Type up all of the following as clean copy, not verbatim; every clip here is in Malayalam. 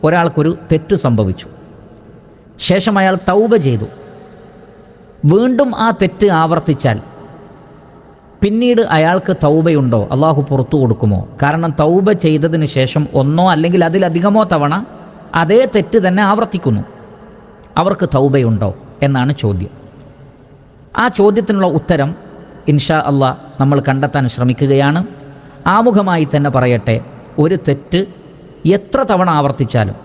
ഒരാൾക്കൊരു തെറ്റ് സംഭവിച്ചു, ശേഷം അയാൾ തൗബ ചെയ്തു. വീണ്ടും ആ തെറ്റ് ആവർത്തിച്ചാൽ പിന്നീട് അയാൾക്ക് തൗബയുണ്ടോ? അള്ളാഹു പുറത്തു കൊടുക്കുമോ? കാരണം തൗബ ചെയ്തതിന് ശേഷം ഒന്നോ അല്ലെങ്കിൽ അതിലധികമോ തവണ അതേ തെറ്റ് തന്നെ ആവർത്തിക്കുന്നു. അവർക്ക് തൗബയുണ്ടോ എന്നാണ് ചോദ്യം. ആ ചോദ്യത്തിനുള്ള ഉത്തരം ഇൻഷാ അള്ളാഹ് നമ്മൾ കണ്ടെത്താൻ ശ്രമിക്കുകയാണ്. ആമുഖമായി തന്നെ പറയട്ടെ, ഒരു തെറ്റ് എത്ര തവണ ആവർത്തിച്ചാലും,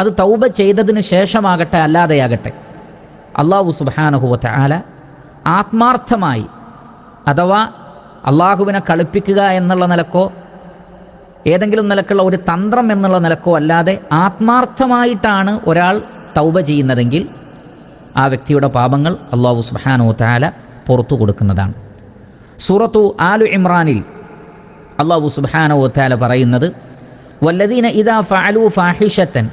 അത് തൗബ ചെയ്തതിന് ശേഷമാകട്ടെ അല്ലാതെയാകട്ടെ, അള്ളാഹു സുബ്ഹാനഹു വ തആല ആത്മാർത്ഥമായി, അഥവാ അള്ളാഹുവിനെ കളിപ്പിക്കുക എന്നുള്ള നിലക്കോ ഏതെങ്കിലും നിലക്കുള്ള ഒരു തന്ത്രം എന്നുള്ള നിലക്കോ അല്ലാതെ ആത്മാർത്ഥമായിട്ടാണ് ഒരാൾ തൗബ ചെയ്യുന്നതെങ്കിൽ ആ വ്യക്തിയുടെ പാപങ്ങൾ അള്ളാഹു സുബ്ഹാനഹു വ തആല പുറത്തു കൊടുക്കുന്നതാണ്. സൂറത്തു ആലു ഇമ്രാനിൽ അള്ളാഹു സുബ്ഹാനഹു വ തആല പറയുന്നത്, വല്ലദീന ഇദാ ഫഅലൂ ഫാഹിഷത്തൻ,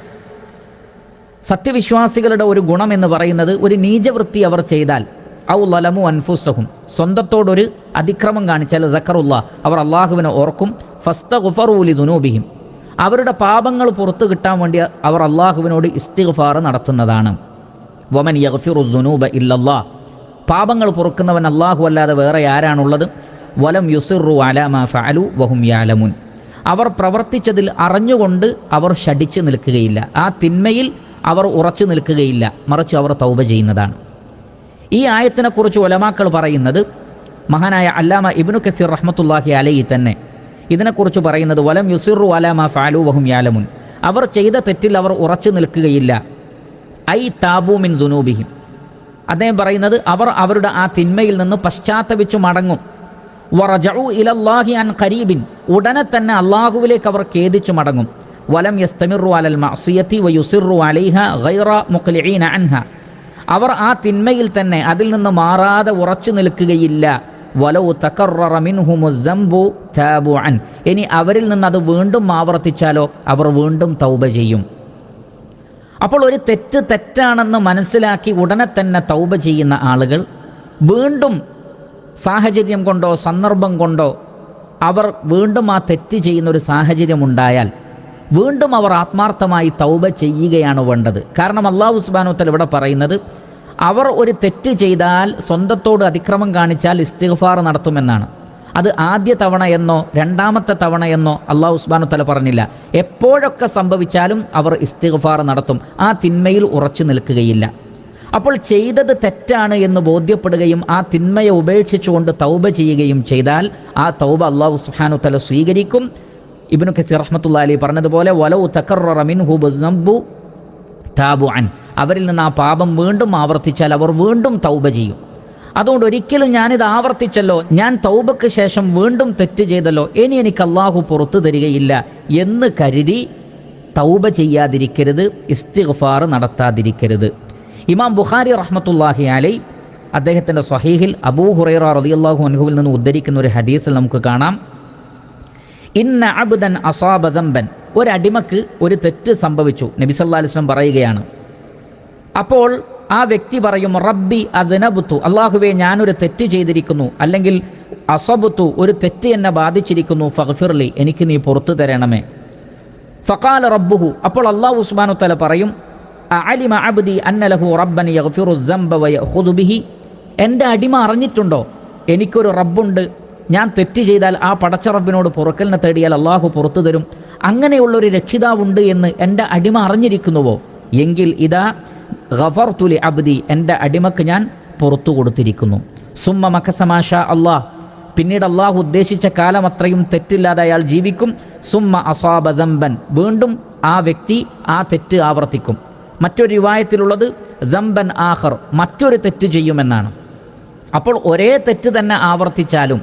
സത്യവിശ്വാസികളുടെ ഒരു ഗുണം എന്ന് പറയുന്നത് ഒരു നീചവൃത്തി അവർ ചെയ്താൽ, ഔ ലലമു അൻഫുസഹും, സ്വന്തത്തോടൊരു അതിക്രമം കാണിച്ചാൽ, ദക്കറുല്ലാ, അവർ അള്ളാഹുവിനെ ഓർക്കും, ഫസ്തഗ്ഫറൂ ലിദുനൂബിഹിം, അവരുടെ പാപങ്ങൾ പുറത്തു കിട്ടാൻ വേണ്ടി അവർ അള്ളാഹുവിനോട് ഇസ്തിഗ്ഫാർ നടത്തുന്നതാണ്. വമൻ യഗ്ഫിറു ദുനൂബ ഇല്ലല്ലാഹ്, പാപങ്ങൾ പൊറുക്കുന്നവൻ അള്ളാഹു അല്ലാതെ വേറെ ആരാണുള്ളത്? വലം യുസിറു അലാ മാ ഫഅലു വഹും യഅലമുൻ, അവർ പ്രവർത്തിച്ചതിൽ അറിഞ്ഞുകൊണ്ട് അവർ ശഠിച്ചു നിൽക്കുകയില്ല, ആ തിന്മയിൽ അവർ ഉറച്ചു നിൽക്കുകയില്ല, മറിച്ച് അവർ തൗബ ചെയ്യുന്നതാണ്. ഈ ആയത്തിനെക്കുറിച്ച് ഉലമാക്കൾ പറയുന്നത്, മഹാനായ അല്ലാമ ഇബ്നു കസീർ റഹ്മത്തുള്ളാഹി അലൈഹി തന്നെ ഇതിനെക്കുറിച്ച് പറയുന്നത്, വലം യുസിറു അലാ മാ ഫഅലു വഹും യഅലമുൻ, അവർ ചെയ്ത തെറ്റിൽ അവർ ഉറച്ചു നിൽക്കുകയില്ല. ഐ താബൂ മിൻ ദുനൂബിഹിം, അദ്ദേഹം പറയുന്നത് അവർ അവരുടെ ആ തിന്മയിൽ നിന്ന് പശ്ചാത്തപിച്ചു മടങ്ങും. വറജഉ ഇലല്ലാഹി അൻ ഖരീബിൻ, ഉടനെ തന്നെ അള്ളാഹുവിലേക്ക് അവർ ഖേദിച്ചു മടങ്ങും. വലം യസ്തമിറു അലൽ മഅസിയതി വയുസിറു അലൈഹ ഗൈറ മുഖ്ലിഈന അൻഹ, അവർ ആ തിന്മയിൽ തന്നെ അതിൽ നിന്ന് മാറാതെ ഉറച്ചു നിൽക്കുകയില്ല. വലൗ തകററ മിൻഹുമുദ് ദംബു താബു അൻ, ഇനി അവരിൽ നിന്ന് അത് വീണ്ടും ആവർത്തിച്ചാലോ അവർ വീണ്ടും തൗബ ചെയ്യും. അപ്പോൾ ഒരു തെറ്റ് തെറ്റാണെന്ന് മനസ്സിലാക്കി ഉടനെ തന്നെ തൗബ ചെയ്യുന്ന ആളുകൾ വീണ്ടും സാഹചര്യം കൊണ്ടോ സന്ദർഭം കൊണ്ടോ അവർ വീണ്ടും ആ തെറ്റ് ചെയ്യുന്നൊരു സാഹചര്യമുണ്ടായാൽ വീണ്ടും അവർ ആത്മാർത്ഥമായി തൗബ ചെയ്യുകയാണ് വേണ്ടത്. കാരണം അല്ലാഹു സുബ്ഹാനഹു വ തആല ഇവിടെ പറയുന്നത്, അവർ ഒരു തെറ്റ് ചെയ്താൽ, സ്വന്തത്തോട് അതിക്രമം കാണിച്ചാൽ ഇസ്തിഗ്ഫാർ നടത്തുമെന്നാണ്. അത് ആദ്യ തവണ എന്നോ രണ്ടാമത്തെ തവണ എന്നോ അല്ലാഹു സുബ്ഹാനഹു വ തആല പറഞ്ഞില്ല. എപ്പോഴൊക്കെ സംഭവിച്ചാലും അവർ ഇസ്തിഗ്ഫാർ നടത്തും, ആ തിന്മയിൽ ഉറച്ചു നിൽക്കുകയില്ല. അപ്പോൾ ചെയ്തത് തെറ്റാണ് എന്ന് ബോധ്യപ്പെടുകയും ആ തിന്മയെ ഉപേക്ഷിച്ചുകൊണ്ട് തൗബ ചെയ്യുകയും ചെയ്താൽ ആ തൗബ അല്ലാഹു സുബ്ഹാനഹു വ തആല സ്വീകരിക്കും. ഇബ്നു കസീർ റഹ്മത്തുള്ളാഹി അലൈഹി പറഞ്ഞതുപോലെ, വലൗ തകററ മിൻഹു ദംബു താബു അൻ, അവരിൽ നിന്ന് ആ പാപം വീണ്ടും ആവർത്തിച്ചാൽ അവർ വീണ്ടും തൗബ ചെയ്യും. അതുകൊണ്ട് ഒരിക്കലും ഞാനിത് ആവർത്തിച്ചല്ലോ, ഞാൻ തൗബക്ക് ശേഷം വീണ്ടും തെറ്റ് ചെയ്തല്ലോ, ഇനി എനിക്ക് അള്ളാഹു പുറത്തു തരികയില്ല എന്ന് കരുതി തൗബ ചെയ്യാതിരിക്കരുത്, ഇസ്തിഗ്ഫാർ നടത്താതിരിക്കരുത്. ഇമാം ബുഖാരി റഹ്മത്തുള്ളാഹി അലൈഹി അദ്ദേഹത്തിൻ്റെ സ്വഹീഹിൽ അബൂ ഹുറൈറ റളിയല്ലാഹു അൻഹുവിൽ നിന്ന് ഉദ്ധരിക്കുന്ന ഒരു ഹദീസിൽ നമുക്ക് കാണാം, ഇന്ന അബ്ദൻ അസാബ ദംബൻ, ഒരടിമക്ക് ഒരു തെറ്റ് സംഭവിച്ചു. നബി സല്ലല്ലാഹു അലൈഹി വസല്ലം പറയുകയാണ്, അപ്പോൾ ആ വ്യക്തി പറയും, റബ്ബി അദ്നബ്തു, അല്ലാഹുവേ ഞാനൊരു തെറ്റ് ചെയ്തിരിക്കുന്നു, അല്ലെങ്കിൽ അസബ്തു, ഒരു തെറ്റ് എന്നെ ബാധിച്ചിരിക്കുന്നു, ഫഗ്ഫിർലി, എനിക്ക് നീ പുറത്തു തരണമേ. ഫഖാല റബ്ബുഹു, അപ്പോൾ അല്ലാഹു സുബ്ഹാനഹു വ തആല പറയും, അഅലിമ അബ്ദി അന്ന ലഹു റബ്ബൻ യഗ്ഫിറു ദംബ വയഖുദു ബിഹി, എൻ്റെ അടിമ അറിഞ്ഞിട്ടുണ്ടോ എനിക്കൊരു റബ്ബുണ്ട്, ഞാൻ തെറ്റ് ചെയ്താൽ ആ പടച്ച റബ്ബിനോട് പുറക്കലിനെ തേടിയാൽ അള്ളാഹു പുറത്തു തരും, അങ്ങനെയുള്ളൊരു രക്ഷിതാവുണ്ട് എന്ന് എൻ്റെ അടിമ അറിഞ്ഞിരിക്കുന്നുവോ? എങ്കിൽ ഇതാ ഗഫർതു ലി അബ്ദി, എൻ്റെ അടിമക്ക് ഞാൻ പുറത്തു കൊടുത്തിരിക്കുന്നു. സുമ്മ മഖസമാഷ അള്ളാഹ്, പിന്നീട് അള്ളാഹു ഉദ്ദേശിച്ച കാലം അത്രയും തെറ്റില്ലാതെ അയാൾ ജീവിക്കും. സുമ്മ അസാബ ദംബൻ, വീണ്ടും ആ വ്യക്തി ആ തെറ്റ് ആവർത്തിക്കും. മറ്റൊരു റിവായത്തിലുള്ളത് ദംബൻ ആഖർ, മറ്റൊരു തെറ്റ് ചെയ്യുമെന്നാണ്. അപ്പോൾ ഒരേ തെറ്റ് തന്നെ ആവർത്തിച്ചാലും,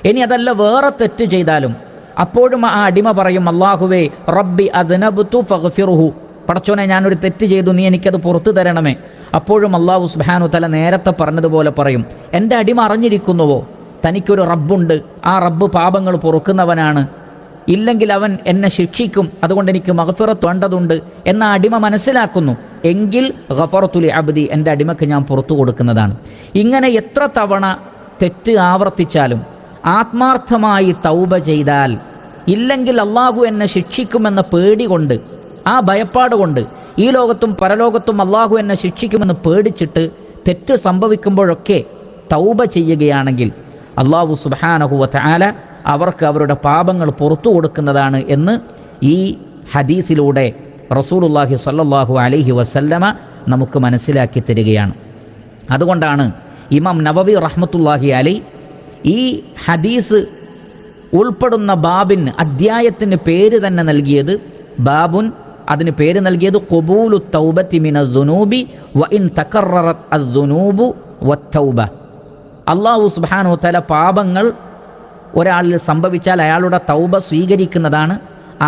ഇനി അതല്ല വേറെ തെറ്റ് ചെയ്താലും, അപ്പോഴും ആ അടിമ പറയും, അല്ലാഹുവേ റബ്ബി അദ്നബ്തു ഫഗ്ഫിർഹു, പടച്ചോനെ ഞാനൊരു തെറ്റ് ചെയ്തു, നീ എനിക്കത് പുറത്തു തരണമേ. അപ്പോഴും അല്ലാഹു സുബ്ഹാനഹു വ തആല നേരത്തെ പറഞ്ഞതുപോലെ പറയും, എൻ്റെ അടിമ അറിഞ്ഞിരിക്കുന്നുവോ തനിക്കൊരു റബ്ബുണ്ട്, ആ റബ്ബ് പാപങ്ങൾ പൊറുക്കുന്നവനാണ്, ഇല്ലെങ്കിൽ അവൻ എന്നെ ശിക്ഷിക്കും, അതുകൊണ്ട് എനിക്ക് മഗ്ഫിറത്ത് വേണ്ടതുണ്ട് എന്ന അടിമ മനസ്സിലാക്കുന്നു, എങ്കിൽ ഗഫർതു ലി അബ്ദി, എൻ്റെ അടിമക്ക് ഞാൻ പുറത്തു കൊടുക്കുന്നതാണ്. ഇങ്ങനെ എത്ര തവണ തെറ്റ് ആവർത്തിച്ചാലും ആത്മാർത്ഥമായി തൗബ ചെയ്താൽ, ഇല്ലെങ്കിൽ അള്ളാഹു എന്നെ ശിക്ഷിക്കുമെന്ന പേടി കൊണ്ട് ആ ഭയപ്പാട് കൊണ്ട് ഈ ലോകത്തും പരലോകത്തും അള്ളാഹു എന്നെ ശിക്ഷിക്കുമെന്ന് പേടിച്ചിട്ട് തെറ്റ് സംഭവിക്കുമ്പോഴൊക്കെ തൗബ ചെയ്യുകയാണെങ്കിൽ അള്ളാഹു സുബ്ഹാനഹു വ തആല അവർക്ക് അവരുടെ പാപങ്ങൾ പുറത്തു കൊടുക്കുന്നതാണ് എന്ന് ഈ ഹദീസിലൂടെ റസൂലുള്ളാഹി സ്വല്ലല്ലാഹു അലൈഹി വസല്ലമ നമുക്ക് മനസ്സിലാക്കി തരികയാണ്. അതുകൊണ്ടാണ് ഇമാം നവവി റഹ്മത്തുള്ളാഹി അലൈഹി ഈ ഹദീസ് ഉൾപ്പെടുന്ന ബാബിന്, അദ്ധ്യായത്തിന് പേര് തന്നെ നൽകിയത് ബാബുൻ, അതിന് പേര് നൽകിയത് ഖുബൂലു തൗബത്തി മിനദ്ദുനൂബി വ ഇൻ തകററത് അദ്ദുനൂബു വത്തൗബ. അല്ലാഹു സുബ്ഹാനഹു വ തആല പാപങ്ങൾ ഒരാളിൽ സംഭവിച്ചാൽ അയാളുടെ തൗബ സ്വീകരിക്കുന്നതാണ്.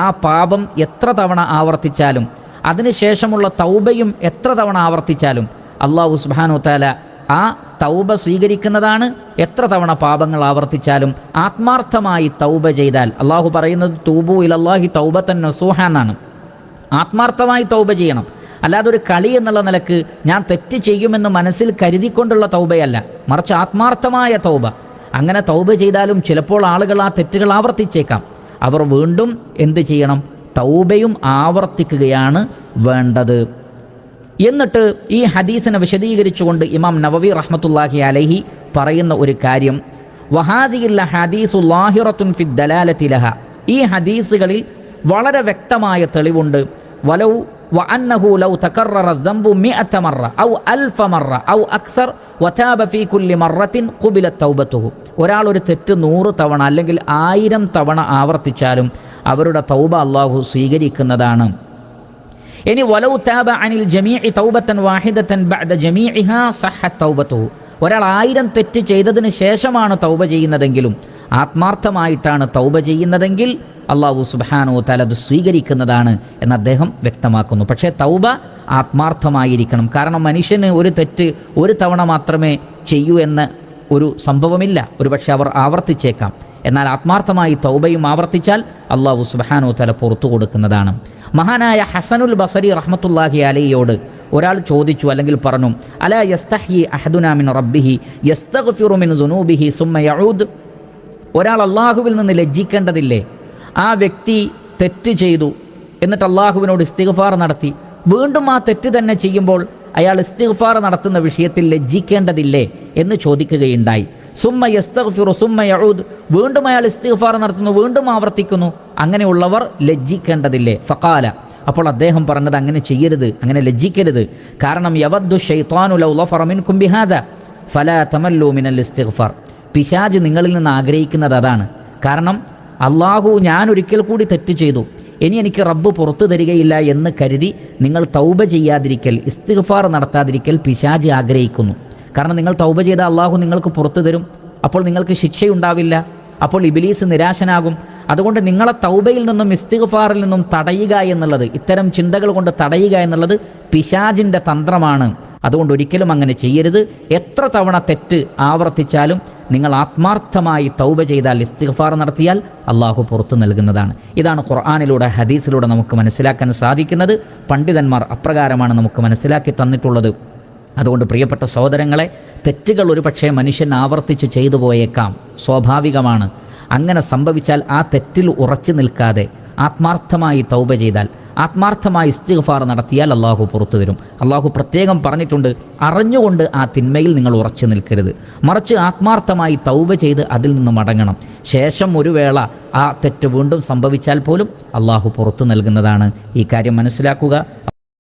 ആ പാപം എത്ര തവണ ആവർത്തിച്ചാലും അതിനുശേഷമുള്ള തൗബയും എത്ര തവണ ആവർത്തിച്ചാലും അല്ലാഹു സുബ്ഹാനഹു വ തആല ആ തൗബ സ്വീകരിക്കുന്നതാണ്. എത്ര തവണ പാപങ്ങൾ ആവർത്തിച്ചാലും ആത്മാർത്ഥമായി തൗബ ചെയ്താൽ, അള്ളാഹു പറയുന്നത് തൂബു ഇലല്ലാഹി തൗബത്തൻ നസൂഹ എന്നാണ്. ആത്മാർത്ഥമായി തൗബ ചെയ്യണം. അല്ലാതെ ഒരു കളി എന്നുള്ള നിലക്ക് ഞാൻ തെറ്റ് ചെയ്യുമെന്ന് മനസ്സിൽ കരുതിക്കൊണ്ടുള്ള തൗബയല്ല, മറിച്ച് ആത്മാർത്ഥമായ തൗബ. അങ്ങനെ തൗബ ചെയ്താലും ചിലപ്പോൾ ആളുകൾ ആ തെറ്റുകൾ ആവർത്തിച്ചേക്കാം. അവർ വീണ്ടും എന്ത് ചെയ്യണം? തൗബയും ആവർത്തിക്കുകയാണ് വേണ്ടത്. എന്നിട്ട് ഈ ഹദീസിനെ വിശദീകരിച്ചുകൊണ്ട് ഇമാം നവവി റഹ്മത്തുള്ളാഹി അലൈഹി പറയുന്ന ഒരു കാര്യം, വഹാദിഹിൽ ഹദീസു ലാഹിറത്തുൻ ഫി ദലാലതി ലഹ, ഈ ഹദീസുകളിൽ വളരെ വ്യക്തമായ തെളിവുണ്ട്. വലൗ വഅന്നഹു ലൗ തകററ ദംബു 100 മറ ഔ 1000 മറ ഔ അക്സർ വതാബ ഫീ കുല്ലി മറത്തിൻ ഖുബിലത് തൗബതുഹു. ഒരാൾ ഒരു തെറ്റ് 100 തവണ അല്ലെങ്കിൽ 1000 തവണ ആവർത്തിച്ചാലും അവരുടെ തൗബ അല്ലാഹു സ്വീകരിക്കുന്നതാണ്. ഇനി വലൗ താബ അനിൽ ജമീഇ തൗബത്തൻ വാഹിദത്തൻ ബഅദ ജമീഇഹാ സഹഹത് തൗബതുഹു. ഒരാൾ 1000 തെറ്റ് ചെയ്തതിന് ശേഷമാണ് തൗബ ചെയ്യുന്നതെങ്കിലും ആത്മാർത്ഥമായിട്ടാണ് തൗബ ചെയ്യുന്നതെങ്കിൽ അല്ലാഹു സുബ്ഹാനഹു വ തആല അത് സ്വീകരിക്കുന്നതാണ് എന്ന് അദ്ദേഹം വ്യക്തമാക്കുന്നു. പക്ഷേ തൗബ ആത്മാർത്ഥമായിരിക്കണം. കാരണം മനുഷ്യന് ഒരു തെറ്റ് ഒരു തവണ മാത്രമേ ചെയ്യൂ എന്ന ഒരു സംഭവമില്ല. ഒരുപക്ഷെ അവർ ആവർത്തിച്ചേക്കാം. എന്നാൽ ആത്മാർത്ഥമായി തൗബയും ആവർത്തിച്ചാൽ അല്ലാഹു സുബ്ഹാനഹു വ തആല പുറത്തു കൊടുക്കുന്നതാണ്. മഹാനായ ഹസനുൽ ബസരി റഹ്മത്തുള്ളാഹി അലൈഹിയോട് ഒരാൾ ചോദിച്ചു, അല്ലെങ്കിൽ പറഞ്ഞു, അലാ യസ്തഹ്യി അഹദുനാ മിൻ റബ്ബിഹി യസ്തഗ്ഫിറു മിൻ ദുനൂബിഹി സുമ്മ യഊദ്. ഒരാൾ അള്ളാഹുവിൽ നിന്ന് ലജ്ജിക്കേണ്ടതില്ലേ? ആ വ്യക്തി തെറ്റ് ചെയ്തു, എന്നിട്ട് അള്ളാഹുവിനോട് ഇസ്തിഗ്ഫാർ നടത്തി, വീണ്ടും ആ തെറ്റ് തന്നെ ചെയ്യുമ്പോൾ അയാൾ ഇസ്തിഗ്ഫാർ നടത്തുന്ന വിഷയത്തിൽ ലജ്ജിക്കേണ്ടതില്ലേ എന്ന് ചോദിക്കുകയുണ്ടായി. സുമ്മ യസ്തഗ്ഫിറു സുമ്മ യഊദ്, വീണ്ടും അയാൾ ഇസ്തിഗ്ഫാർ നടത്തുന്നു, വീണ്ടും ആവർത്തിക്കുന്നു, അങ്ങനെയുള്ളവർ ലജ്ജിക്കേണ്ടതില്ലേ? ഫഖാല, അപ്പോൾ അദ്ദേഹം പറഞ്ഞത് അങ്ങനെ ചെയ്യരുത്, അങ്ങനെ ലജ്ജിക്കരുത്. കാരണം യവദ്ദു ശൈത്താനു ലൗ ളഫറ മിൻകും ബിഹാദ ഫലാ തമല്ലു മിനൽ ഇസ്തിഗ്ഫാർ. പിശാച് നിങ്ങളിൽ നിന്ന് ആഗ്രഹിക്കുന്നത് അതാണ്. കാരണം അള്ളാഹു, ഞാൻ ഒരിക്കൽ കൂടി തെറ്റ് ചെയ്തു, ഇനി എനിക്ക് റബ്ബ് പുറത്തു തരികയില്ല എന്ന് കരുതി നിങ്ങൾ തൗബ ചെയ്യാതിരിക്കൽ, ഇസ്തിഗ്ഫാർ നടത്താതിരിക്കൽ പിശാച് ആഗ്രഹിക്കുന്നു. കാരണം നിങ്ങൾ തൗബ ചെയ്താൽ അള്ളാഹു നിങ്ങൾക്ക് പുറത്തു തരും, അപ്പോൾ നിങ്ങൾക്ക് ശിക്ഷയുണ്ടാവില്ല, അപ്പോൾ ഇബ്ലീസ് നിരാശനാകും. അതുകൊണ്ട് നിങ്ങളെ തൗബയിൽ നിന്നും ഇസ്തിഗ്ഫാറിൽ നിന്നും തടയുക എന്നുള്ളത്, ഇത്തരം ചിന്തകൾ കൊണ്ട് തടയുക എന്നുള്ളത് പിശാചിൻ്റെ തന്ത്രമാണ്. അതുകൊണ്ട് ഒരിക്കലും അങ്ങനെ ചെയ്യരുത്. എത്ര തവണ തെറ്റ് ആവർത്തിച്ചാലും നിങ്ങൾ ആത്മാർത്ഥമായി തൗബ ചെയ്താൽ, ഇസ്തിഗ്ഫാർ നടത്തിയാൽ അള്ളാഹു പുറത്തു നൽകുന്നതാണ്. ഇതാണ് ഖുർആനിലൂടെ ഹദീസിലൂടെ നമുക്ക് മനസ്സിലാക്കാൻ സാധിക്കുന്നത്. പണ്ഡിതന്മാർ അപ്രകാരമാണ് നമുക്ക് മനസ്സിലാക്കി തന്നിട്ടുള്ളത്. അതുകൊണ്ട് പ്രിയപ്പെട്ട സഹോദരങ്ങളെ, തെറ്റുകൾ ഒരു പക്ഷേ മനുഷ്യൻ ആവർത്തിച്ച് ചെയ്തു പോയേക്കാം, സ്വാഭാവികമാണ്. അങ്ങനെ സംഭവിച്ചാൽ ആ തെറ്റിൽ ഉറച്ചു നിൽക്കാതെ ആത്മാർത്ഥമായി തൗബ ചെയ്താൽ, ആത്മാർത്ഥമായി ഇസ്തിഗ്ഫാർ നടത്തിയാൽ അള്ളാഹു പുറത്തു തരും. അള്ളാഹു പ്രത്യേകം പറഞ്ഞിട്ടുണ്ട്, അറിഞ്ഞുകൊണ്ട് ആ തിന്മയിൽ നിങ്ങൾ ഉറച്ചു നിൽക്കരുത്, മറിച്ച് ആത്മാർത്ഥമായി തൗബ ചെയ്ത് അതിൽ നിന്ന് മടങ്ങണം. ശേഷം ഒരു വേള ആ തെറ്റ് വീണ്ടും സംഭവിച്ചാൽ പോലും അള്ളാഹു പുറത്തു നൽകുന്നതാണ്. ഈ കാര്യം മനസ്സിലാക്കുക.